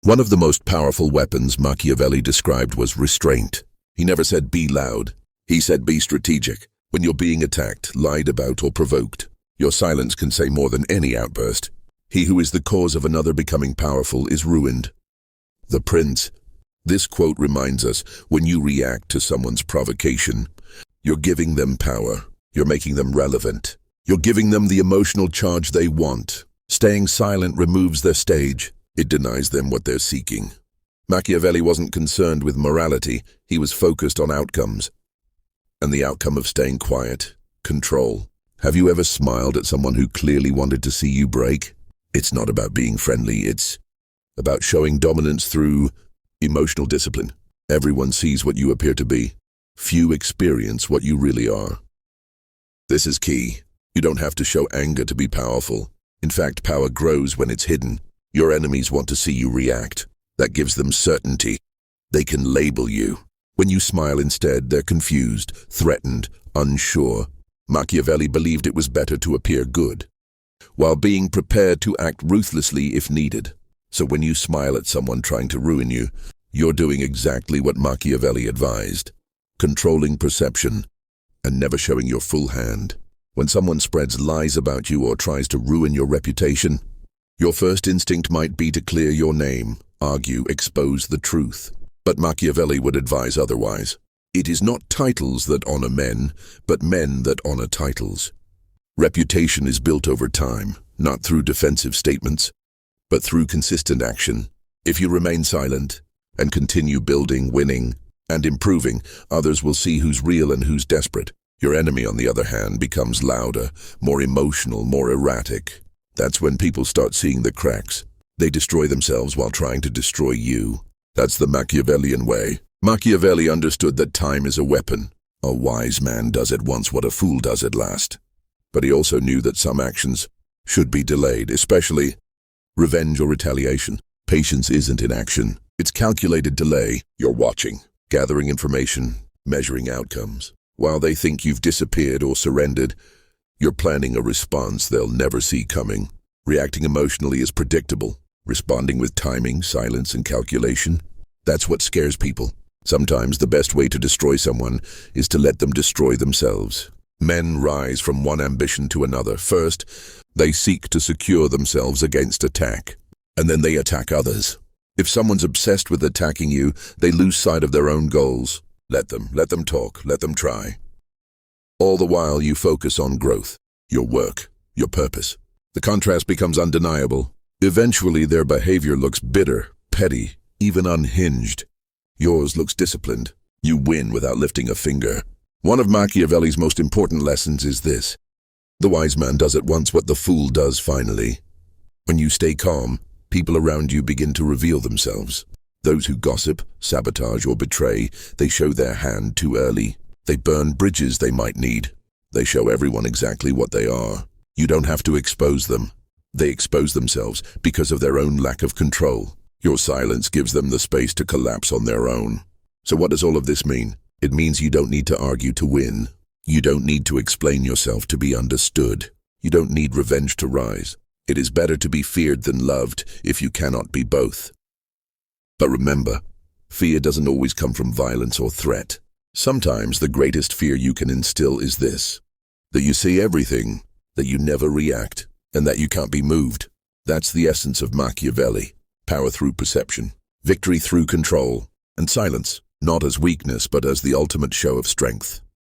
One of the most powerful weapons Machiavelli described was restraint. He never said be loud. He said be strategic. When you're being attacked, lied about, or provoked, your silence can say more than any outburst. He who is the cause of another becoming powerful is ruined. The Prince. This quote reminds us, when you react to someone's provocation, you're giving them power. You're making them relevant. You're giving them the emotional charge they want. Staying silent removes their stage. It denies them what they're seeking. Machiavelli wasn't concerned with morality. He was focused on outcomes. And the outcome of staying quiet, control. Have you ever smiled at someone who clearly wanted to see you break? It's not about being friendly, it's about showing dominance through emotional discipline. Everyone sees what you appear to be. Few experience what you really are. This is key. You don't have to show anger to be powerful. In fact, power grows when it's hidden. Your enemies want to see you react. That gives them certainty. They can label you. When you smile instead, they're confused, threatened, unsure. Machiavelli believed it was better to appear good, while being prepared to act ruthlessly if needed. So when you smile at someone trying to ruin you, you're doing exactly what Machiavelli advised, controlling perception and never showing your full hand. When someone spreads lies about you or tries to ruin your reputation, your first instinct might be to clear your name, argue, expose the truth. But Machiavelli would advise otherwise. It is not titles that honor men, but men that honor titles. Reputation is built over time, not through defensive statements, but through consistent action. If you remain silent and continue building, winning, and improving, others will see who's real and who's desperate. Your enemy, on the other hand, becomes louder, more emotional, more erratic. That's when people start seeing the cracks. They destroy themselves while trying to destroy you. That's the Machiavellian way. Machiavelli understood that time is a weapon. A wise man does at once what a fool does at last. But he also knew that some actions should be delayed, especially revenge or retaliation. Patience isn't inaction. It's calculated delay. You're watching, gathering information, measuring outcomes. While they think you've disappeared or surrendered, you're planning a response they'll never see coming. Reacting emotionally is predictable. Responding with timing, silence, and calculation. That's what scares people. Sometimes the best way to destroy someone is to let them destroy themselves. Men rise from one ambition to another. First, they seek to secure themselves against attack, and then they attack others. If someone's obsessed with attacking you, they lose sight of their own goals. Let them talk, let them try. All the while you focus on growth, your work, your purpose. The contrast becomes undeniable. Eventually their behavior looks bitter, petty, even unhinged. Yours looks disciplined. You win without lifting a finger. One of Machiavelli's most important lessons is this. The wise man does at once what the fool does finally. When you stay calm, people around you begin to reveal themselves. Those who gossip, sabotage, or betray, they show their hand too early. They burn bridges they might need. They show everyone exactly what they are. You don't have to expose them. They expose themselves because of their own lack of control. Your silence gives them the space to collapse on their own. So what does all of this mean? It means you don't need to argue to win. You don't need to explain yourself to be understood. You don't need revenge to rise. It is better to be feared than loved if you cannot be both. But remember, fear doesn't always come from violence or threat. Sometimes the greatest fear you can instill is this: that you see everything, that you never react, and that you can't be moved. That's the essence of Machiavelli. Power through perception, victory through control, and silence, not as weakness but as the ultimate show of strength.